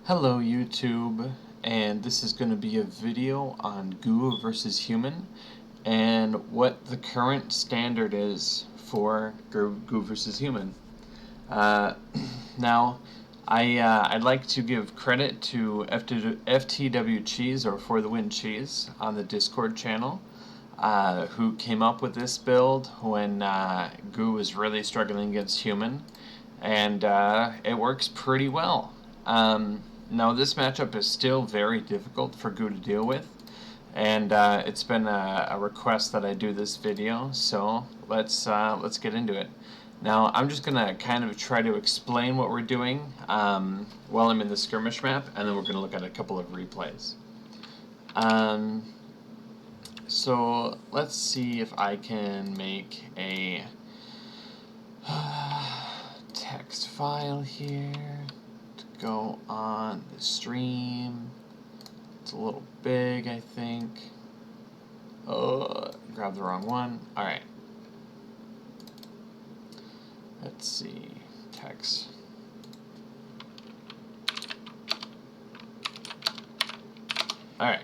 Hello YouTube, and this is going to be a video on Goo versus Human and what the current standard is for Goo versus Human. Now, I'd like to give credit to FTWCheese, or For the Win Cheese, on the Discord channel, who came up with this build when Goo was really struggling against Human, and it works pretty well. Now this matchup is still very difficult for Goo to deal with, and it's been a request that I do this video, so let's get into it. Now I'm just gonna kind of try to explain what we're doing while I'm in the skirmish map, and then we're gonna look at a couple of replays. So let's see if I can make a text file here to go on the stream. It's a little big, I think. Oh, grabbed the wrong one. Alright. Let's see. Text. Alright.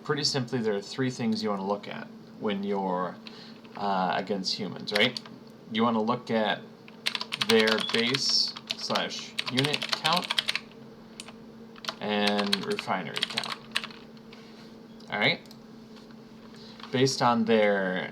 Pretty simply, there are three things you want to look at when you're against humans, right? You want to look at their base/unit count and refinery count. Alright? Based on their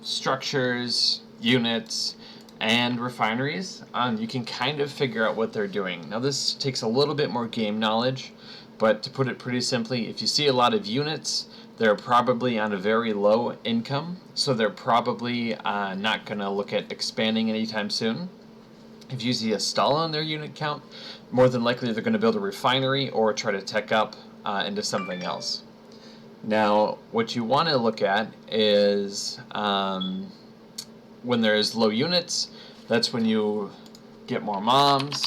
structures, units, and refineries, you can kind of figure out what they're doing. Now this takes a little bit more game knowledge, but to put it pretty simply, if you see a lot of units, they're probably on a very low income, so they're probably not going to look at expanding anytime soon. If you see a stall on their unit count, more than likely they're going to build a refinery or try to tech up into something else. Now, what you want to look at is when there's low units, that's when you get more moms,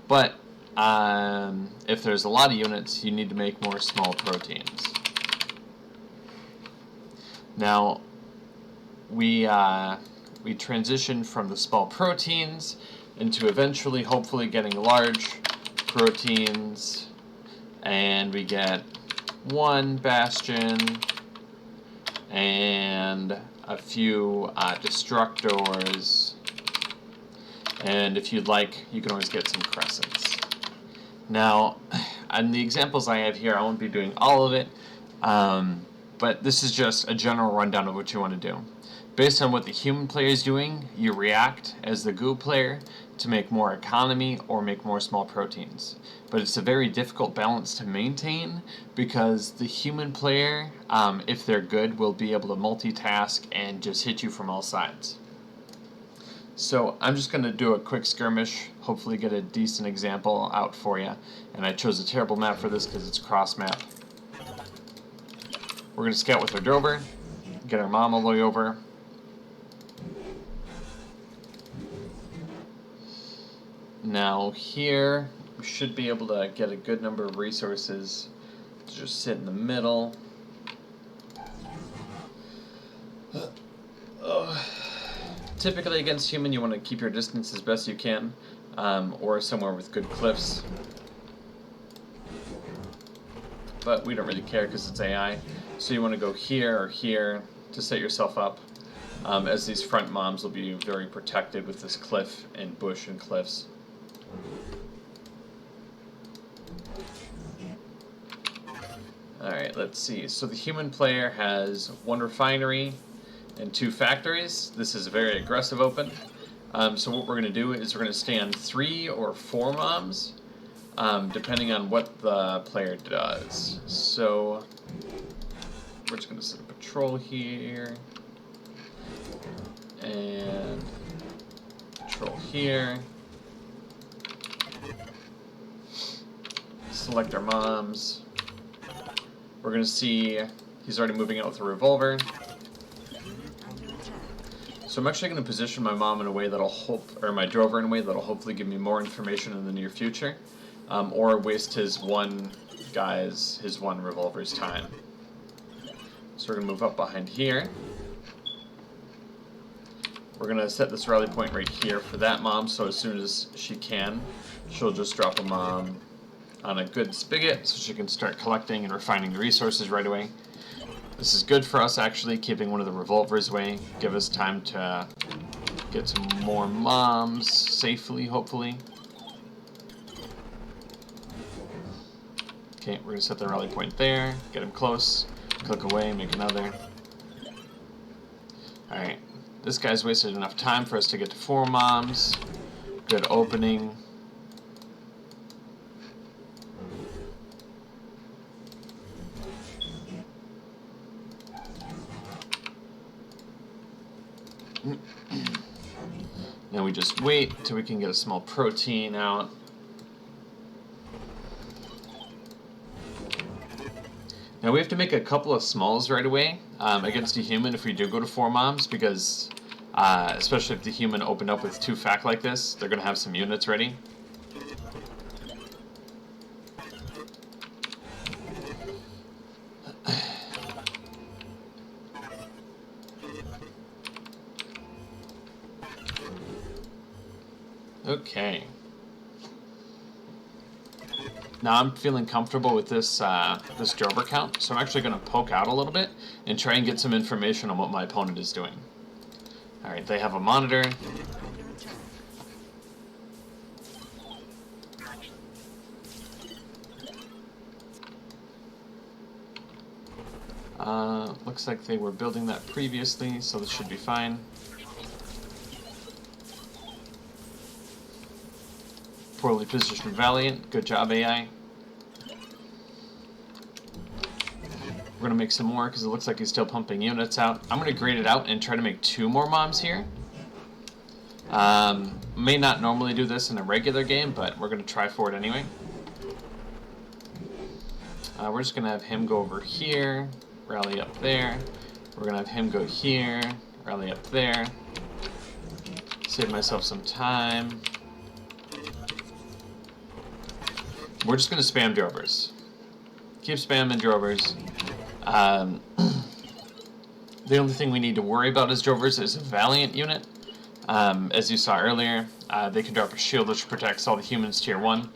but if there's a lot of units, you need to make more small proteins. Now, we transition from the small proteins into eventually, hopefully, getting large proteins, and we get one bastion and a few destructors, and if you'd like, you can always get some crescents. Now, on the examples I have here, I won't be doing all of it, but this is just a general rundown of what you want to do. Based on what the human player is doing, you react as the Goo player to make more economy or make more small proteins. But it's a very difficult balance to maintain because the human player, if they're good, will be able to multitask and just hit you from all sides. So I'm just going to do a quick skirmish, hopefully get a decent example out for you. And I chose a terrible map for this because it's cross map. We're going to scout with our drover, get our mom all the way over. Now here, we should be able to get a good number of resources to just sit in the middle. Typically against human, you want to keep your distance as best you can, or somewhere with good cliffs. But we don't really care because it's AI. So you want to go here or here to set yourself up, as these front moms will be very protected with this cliff and bush and cliffs. Alright, let's see. So the human player has one refinery and two factories. This is a very aggressive open. So what we're going to do is we're going to stay on 3 or 4 moms, depending on what the player does. So we're just going to set a patrol here, and patrol here. Select our moms. We're going to see he's already moving out with a revolver. So I'm actually going to position my mom in a way that'll or my drover in a way that'll hopefully give me more information in the near future, or waste his one revolver's time. So we're going to move up behind here. we're going to set this rally point right here for that mom, so as soon as she can, she'll just drop a mom on a good spigot so she can start collecting and refining the resources right away. This is good for us, actually, keeping one of the revolvers away, give us time to get some more moms safely, hopefully. Okay, we're going to set the rally point there, get him close, click away, make another. Alright, this guy's wasted enough time for us to get to 4 moms. Good opening. Now we just wait till we can get a small protein out. Now we have to make a couple of smalls right away against a human if we do go to 4 moms, because especially if the human opened up with 2 fact like this, they're going to have some units ready. Okay. Now I'm feeling comfortable with this this drover count, so I'm actually going to poke out a little bit and try and get some information on what my opponent is doing. Alright, they have a monitor. Looks like they were building that previously, so this should be fine. Poorly positioned Valiant. Good job, AI. We're going to make some more because it looks like he's still pumping units out. I'm going to grade it out and try to make 2 more moms here. May not normally do this in a regular game, but we're going to try for it anyway. We're just going to have him go over here, rally up there. We're going to have him go here, rally up there. Save myself some time. We're just going to spam drovers. Keep spamming drovers. The only thing we need to worry about as drovers is a Valiant unit. As you saw earlier, they can drop a shield which protects all the humans tier 1.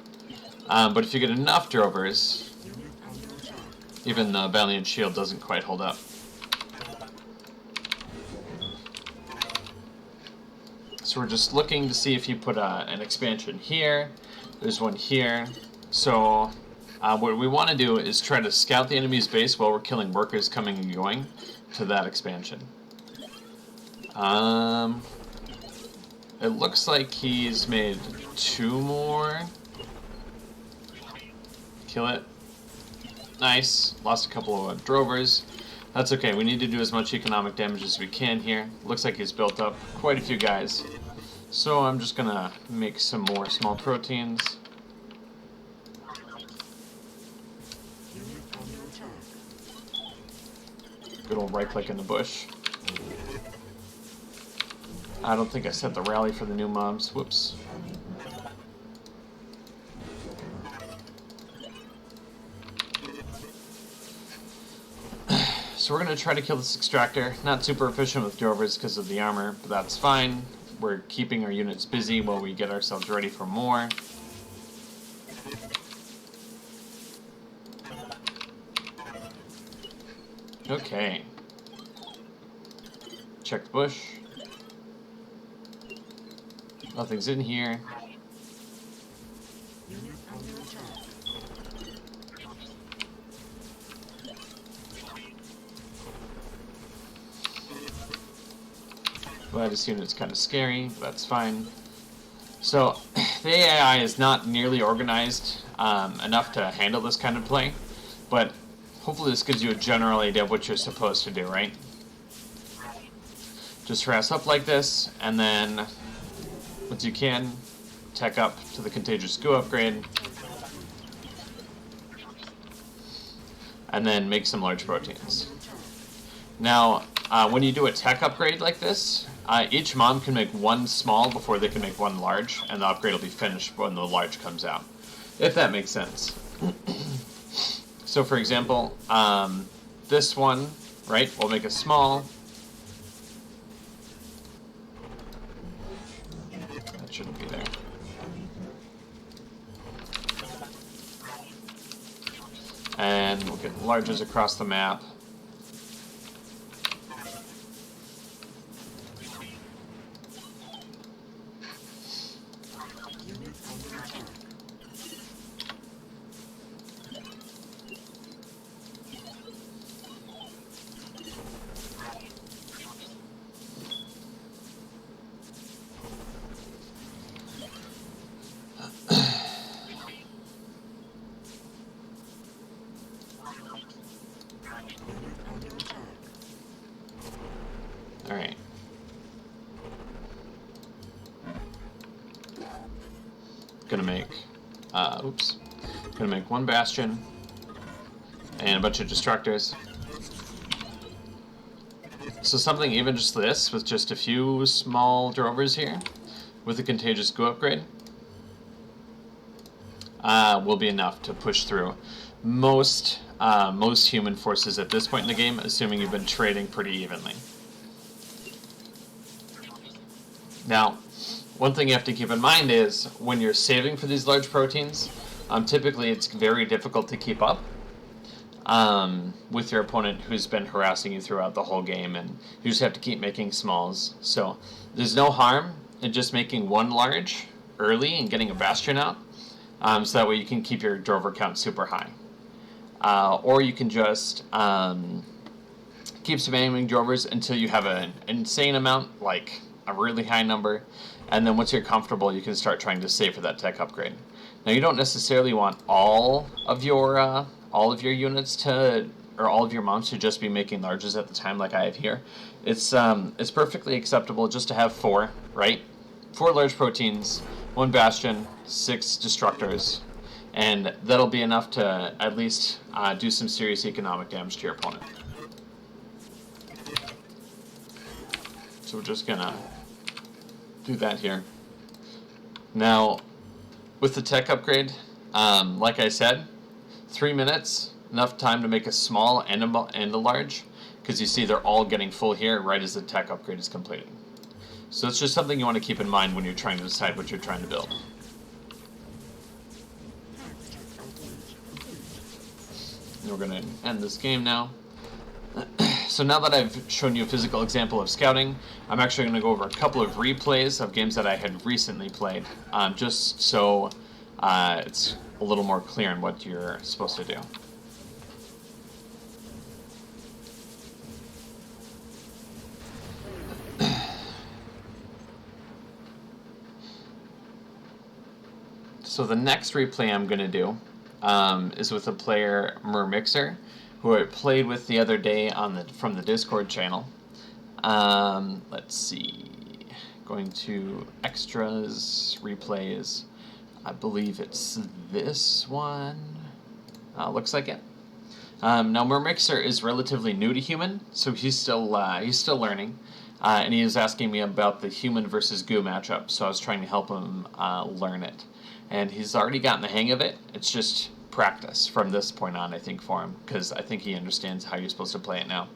But if you get enough drovers, even the Valiant shield doesn't quite hold up. So we're just looking to see if you put an expansion here. There's one here. So what we want to do is try to scout the enemy's base while we're killing workers coming and going to that expansion. It looks like he's made 2 more. Kill it. Nice. Lost a couple of drovers. That's okay. We need to do as much economic damage as we can here. Looks like he's built up quite a few guys. So I'm just going to make some more small proteins. Good old right click in the bush. I don't think I set the rally for the new mobs. Whoops. So we're going to try to kill this extractor. Not super efficient with drovers because of the armor, but that's fine. We're keeping our units busy while we get ourselves ready for more. Okay. Check the bush. Nothing's in here. Well, this unit's kind of scary, but that's fine. So, the AI is not nearly organized enough to handle this kind of play, but hopefully this gives you a general idea of what you're supposed to do, right? Just harass up like this, and then, once you can, tech up to the Contagious Goo upgrade, and then make some large proteins. Now, when you do a tech upgrade like this, each mom can make 1 small before they can make 1 large, and the upgrade will be finished when the large comes out, if that makes sense. So for example, this one, right, we'll make a small. And we'll get larges across the map. Alright. Gonna make one bastion and a bunch of destructors. So something even just this, with just a few small drovers here, with a contagious goo upgrade, will be enough to push through most human forces at this point in the game, assuming you've been trading pretty evenly. Now, one thing you have to keep in mind is when you're saving for these large proteins, typically it's very difficult to keep up with your opponent who's been harassing you throughout the whole game, and you just have to keep making smalls. So there's no harm in just making one large early and getting a bastion out, so that way you can keep your drover count super high. Or you can just keep spamming drovers until you have an insane amount, like a really high number, and then once you're comfortable, you can start trying to save for that tech upgrade. Now, you don't necessarily want all of your units to, or all of your mobs to just be making larges at the time, like I have here. It's perfectly acceptable just to have 4, right? 4 large proteins, 1 bastion, 6 destructors, and that'll be enough to at least do some serious economic damage to your opponent. So we're just gonna do that here. Now, with the tech upgrade, like I said, 3 minutes, enough time to make a small and a large, because you see they're all getting full here right as the tech upgrade is completed. So it's just something you want to keep in mind when you're trying to decide what you're trying to build. And we're going to end this game now. So now that I've shown you a physical example of scouting, I'm actually going to go over a couple of replays of games that I had recently played, just so it's a little more clear on what you're supposed to do. So the next replay I'm going to do is with the player Mermixer, who I played with the other day from the Discord channel. Let's see. Going to extras, replays. I believe it's this one. Looks like it. Now Mermixer is relatively new to human, so he's still learning, and he is asking me about the human versus goo matchup. So I was trying to help him learn it, and he's already gotten the hang of it. It's just practice from this point on, I think, for him, because I think he understands how you're supposed to play it now.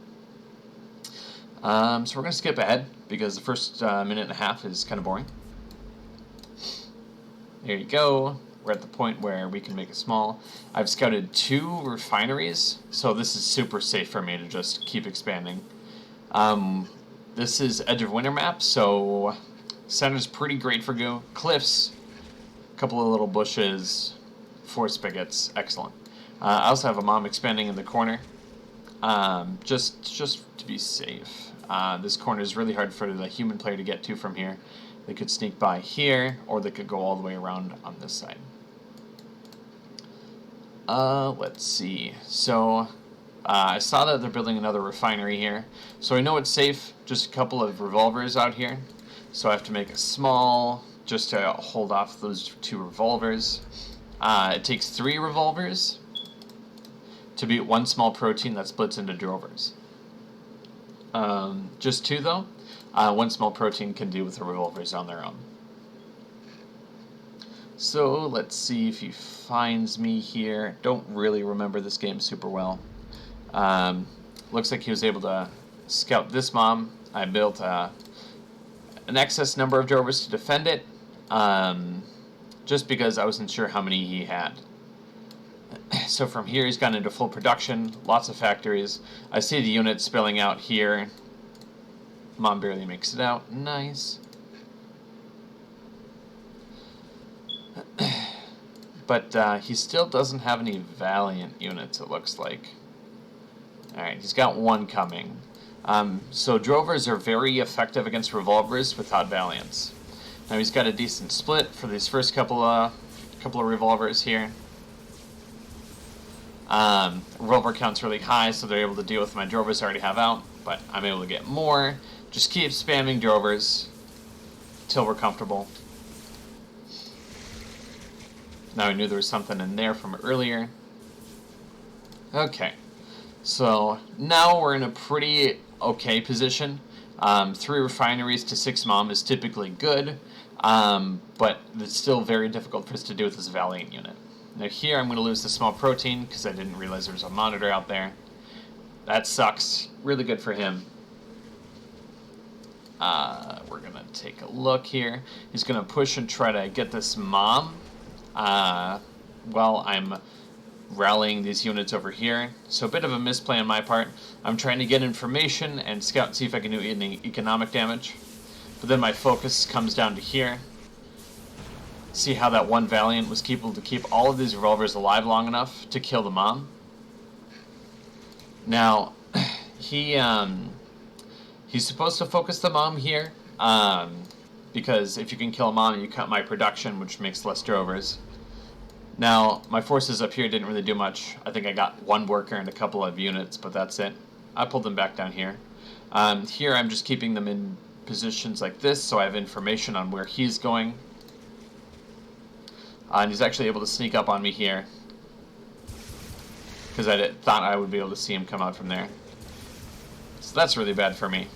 So we're going to skip ahead, because the first minute and a half is kind of boring. There you go. We're at the point where we can make a small. I've scouted 2 refineries, so this is super safe for me to just keep expanding. This is Edge of Winter map, so center's pretty great for goo. Cliffs, a couple of little bushes, 4 spigots, excellent. I also have a mom expanding in the corner, just to be safe. This corner is really hard for the human player to get to from here. They could sneak by here, or they could go all the way around on this side. Let's see. So, I saw that they're building another refinery here. So I know it's safe, just a couple of revolvers out here. So I have to make a small, just to hold off those 2 revolvers. It takes 3 revolvers to beat 1 small protein that splits into drovers. Just 2 though. 1 small protein can do with the revolvers on their own. So let's see if he finds me here. Don't really remember this game super well. Looks like he was able to scout this mom. I built an excess number of drovers to defend it, just because I wasn't sure how many he had. So from here, he's gone into full production, lots of factories. I see the units spilling out here. Mom barely makes it out. Nice. But he still doesn't have any Valiant units, it looks like. Alright, he's got one coming. So Drovers are very effective against Revolvers without Valiants. Now he's got a decent split for these first couple of Revolvers here. Revolver count's really high, so they're able to deal with my Drovers I already have out, but I'm able to get more. Just keep spamming Drovers till we're comfortable. Now I knew there was something in there from earlier. Okay, so now we're in a pretty okay position. 3 refineries to 6 Mom is typically good, but it's still very difficult for us to do with this Valiant unit. Now here I'm going to lose the small protein because I didn't realize there was a monitor out there. That sucks. Really good for him. We're going to take a look here. He's going to push and try to get this Mom while I'm rallying these units over here. So a bit of a misplay on my part. I'm trying to get information and scout and see if I can do any economic damage. But then my focus comes down to here. See how that one Valiant was able to keep all of these Revolvers alive long enough to kill the Mom. Now, he's supposed to focus the Mom here, because if you can kill a Mom, you cut my production, which makes less Drovers. Now, my forces up here didn't really do much. I think I got 1 worker and a couple of units, but that's it. I pulled them back down here. Here I'm just keeping them in positions like this, so I have information on where he's going. And he's actually able to sneak up on me here, because I thought I would be able to see him come out from there. So that's really bad for me.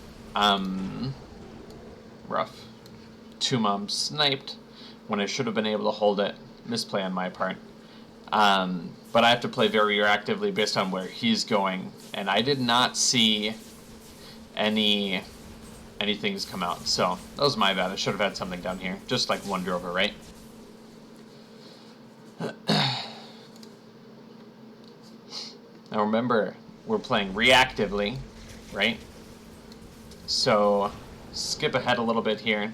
Rough. 2 Moms sniped when I should have been able to hold it. Misplay on my part. But I have to play very reactively based on where he's going, and I did not see any things come out. So that was my bad. I should have had something down here. Just like 1 Drover, right? Now remember, we're playing reactively, right? So skip ahead a little bit here.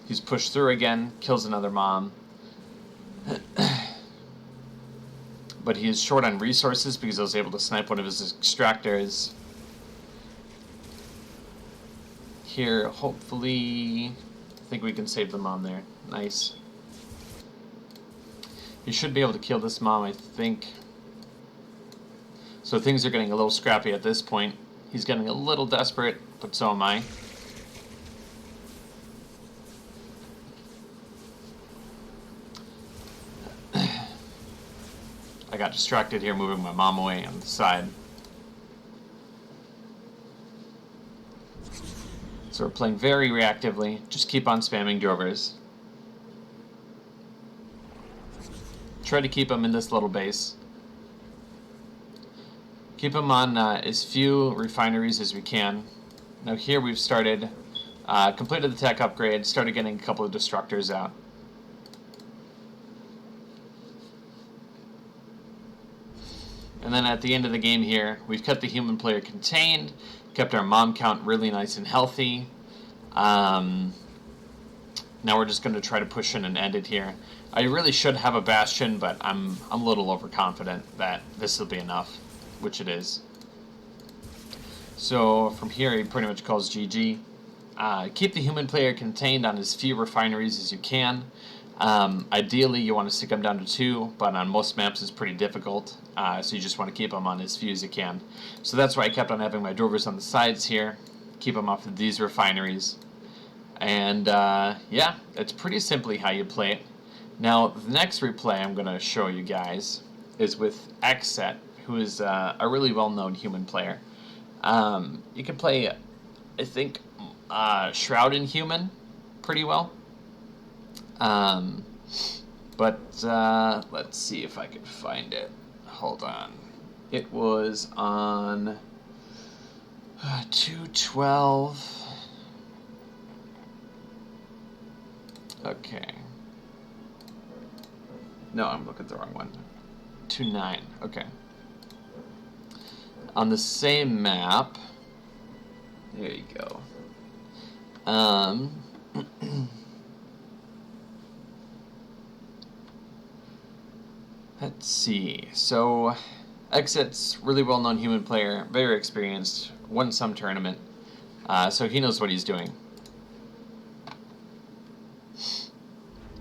He's pushed through again, kills another Mom. But he is short on resources because I was able to snipe one of his extractors. Here, hopefully, I think we can save the Mom there. Nice. He should be able to kill this Mom, I think. So things are getting a little scrappy at this point. He's getting a little desperate, but so am I. I got distracted here moving my Mom away on the side. So we're playing very reactively. Just keep on spamming Drovers. Try to keep them in this little base. Keep them on as few refineries as we can. Now here we've started, completed the tech upgrade, started getting a couple of destructors out. And then at the end of the game here, we've kept the human player contained, kept our Mom count really nice and healthy. Now we're just going to try to push in and end it here. I really should have a Bastion, but I'm a little overconfident that this will be enough, which it is. So from here, he pretty much calls GG. Keep the human player contained on as few refineries as you can. Ideally, you want to stick them down to 2, but on most maps it's pretty difficult, so you just want to keep them on as few as you can. So that's why I kept on having my Drovers on the sides here, keep them off of these refineries. And yeah, it's pretty simply how you play it. Now, the next replay I'm going to show you guys is with XCet, who is a really well-known human player. You can play, I think, Shroud in Human pretty well. But let's see if I can find it. Hold on. It was on 212. Okay. No, I'm looking at the wrong one. 2-9. Okay. On the same map. There you go. Let's see. So, XCet's really well-known human player, very experienced, won some tournament, so he knows what he's doing.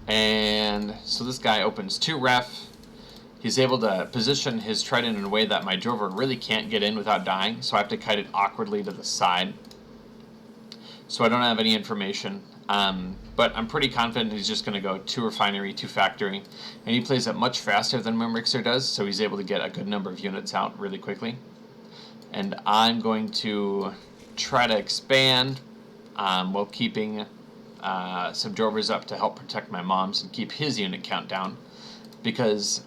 And so this guy opens 2 ref. He's able to position his trident in a way that my drover really can't get in without dying, so I have to kite it awkwardly to the side. So I don't have any information, but I'm pretty confident he's just going to go 2 refinery, 2 factory, and he plays it much faster than Mermixer does, so he's able to get a good number of units out really quickly. And I'm going to try to expand while keeping some drovers up to help protect my moms and keep his unit count down, because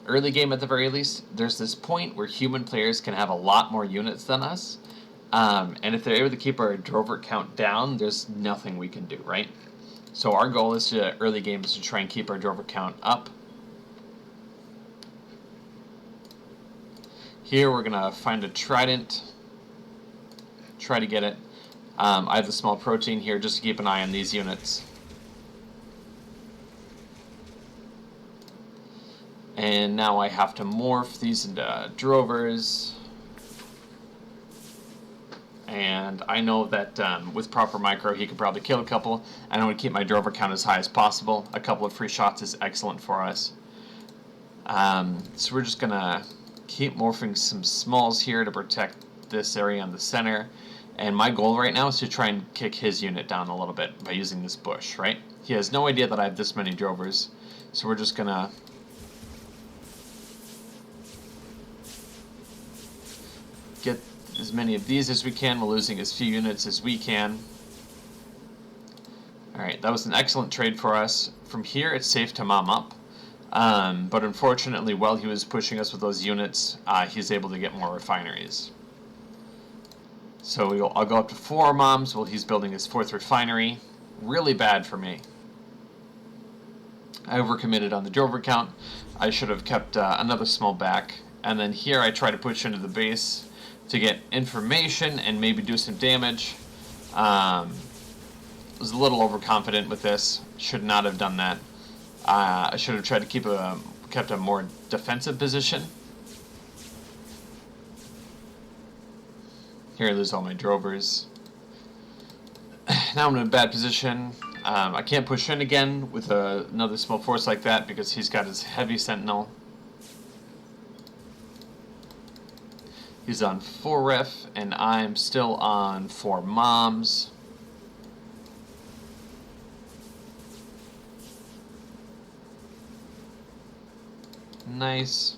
early game at the very least, there's this point where human players can have a lot more units than us. And if they're able to keep our drover count down, there's nothing we can do, right? So our goal is to, early game, is to try and keep our drover count up. Here we're going to find a trident, try to get it. I have the small protein here just to keep an eye on these units. And now I have to morph these into drovers. And I know that with proper micro, he could probably kill a couple. And I want to keep my drover count as high as possible. A couple of free shots is excellent for us. So we're just going to keep morphing some smalls here to protect this area in the center. And my goal right now is to try and kick his unit down a little bit by using this bush, right? He has no idea that I have this many drovers. So we're just going to get as many of these as we can while losing as few units as we can. Alright, that was an excellent trade for us. From here, it's safe to mom up. But unfortunately, while he was pushing us with those units, he's able to get more refineries. So I'll go up to 4 moms while he's building his 4th refinery. Really bad for me. I overcommitted on the drover count. I should have kept another small back. And then here I try to push into the base to get information and maybe do some damage. Was a little overconfident with this. Should not have done that. I should have tried to kept a more defensive position. Here I lose all my drovers. Now I'm in a bad position. I can't push in again with another small force like that because he's got his heavy sentinel. He's on 4 ref, and I'm still on 4 moms. Nice.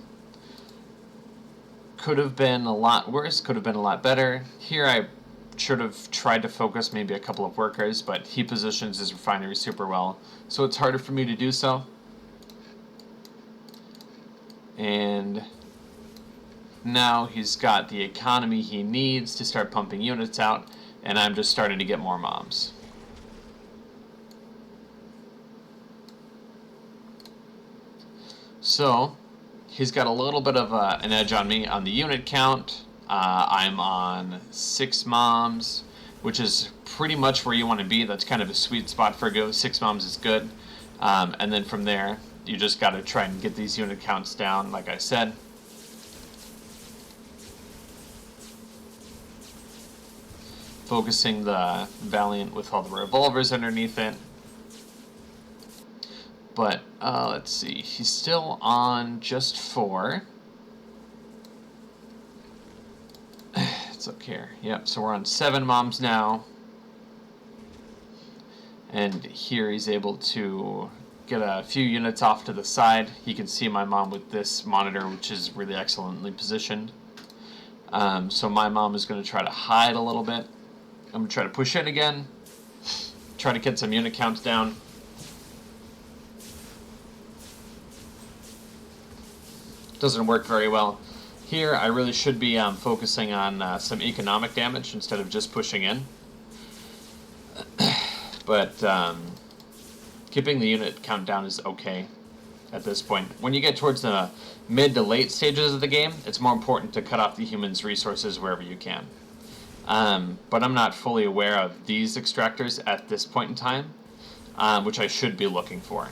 Could have been a lot worse, could have been a lot better. Here I should have tried to focus maybe a couple of workers, but he positions his refinery super well, so it's harder for me to do so. And now he's got the economy he needs to start pumping units out, and I'm just starting to get more moms. So he's got a little bit of an edge on me on the unit count. I'm on 6 moms, which is pretty much where you want to be. That's kind of a sweet spot for a go. 6 moms is good. And then from there, you just got to try and get these unit counts down, like I said. Focusing the Valiant with all the revolvers underneath it. But, let's see, he's still on just 4. Let's look here. Yep, so we're on 7 moms now. And here he's able to get a few units off to the side. You can see my mom with this monitor, which is really excellently positioned. So my mom is going to try to hide a little bit. I'm going to try to push in again. Try to get some unit counts down. Doesn't work very well. Here, I really should be focusing on some economic damage instead of just pushing in. But keeping the unit count down is okay. at this point. When you get towards the mid to late stages of the game, it's more important to cut off the humans' resources wherever you can. But I'm not fully aware of these extractors at this point in time, which I should be looking for,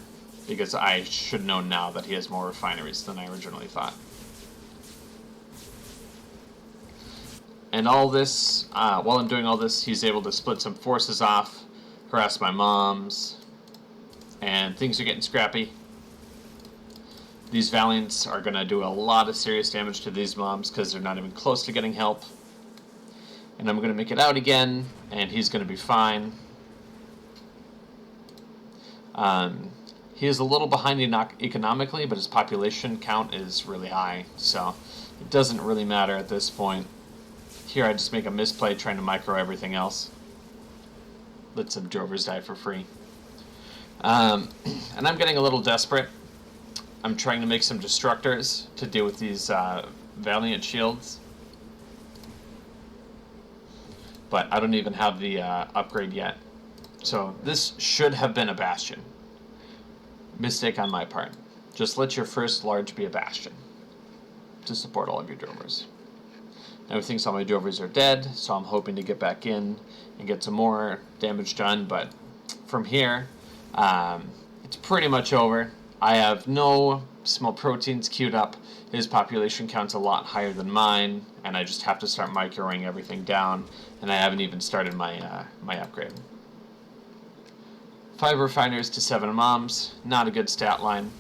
because I should know now that he has more refineries than I originally thought. And all this, while I'm doing all this, he's able to split some forces off, harass my moms, and things are getting scrappy. These Valiants are going to do a lot of serious damage to these mobs because they're not even close to getting help. And I'm going to make it out again, and he's going to be fine. He is a little behind economically, but his population count is really high, so it doesn't really matter at this point. Here I just make a misplay trying to micro everything else. Let some drovers die for free. And I'm getting a little desperate. I'm trying to make some destructors to deal with these Valiant shields. But I don't even have the upgrade yet. So this should have been a bastion. Mistake on my part. Just let your first large be a bastion to support all of your drovers. Now he thinks all my drovers are dead, so I'm hoping to get back in and get some more damage done, but from here, it's pretty much over. I have no small proteins queued up. His population count's a lot higher than mine, and I just have to start microing everything down, and I haven't even started my my upgrade. 5 refiners to 7 moms, not a good stat line.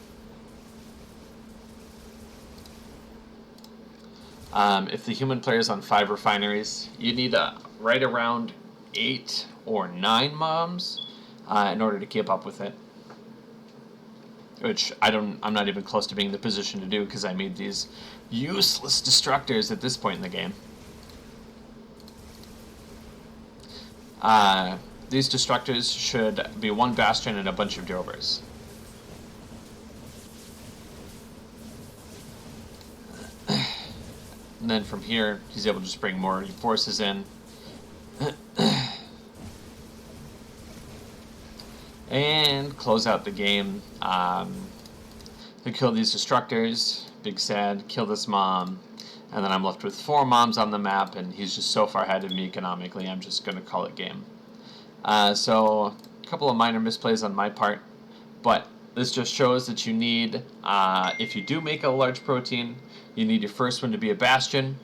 If the human player is on 5 refineries, you need right around 8 or 9 moms in order to keep up with it. Which I'm not even close to being in the position to do because I made these useless destructors at this point in the game. These destructors should be 1 bastion and a bunch of drovers. And then from here, he's able to just bring more forces in. And close out the game. To kill these destructors, big sad, kill this mom, and then I'm left with 4 moms on the map, and he's just so far ahead of me economically, I'm just going to call it game. So, a couple of minor misplays on my part, but this just shows that you need, if you do make a large protein, you need your first one to be a bastion,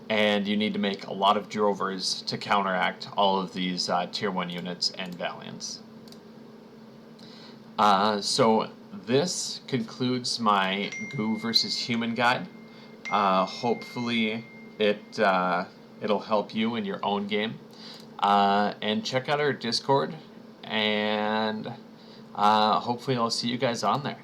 and you need to make a lot of drovers to counteract all of these tier 1 units and Valiants. So this concludes my Goo versus Human guide. Hopefully it'll help you in your own game. And check out our Discord, and hopefully I'll see you guys on there.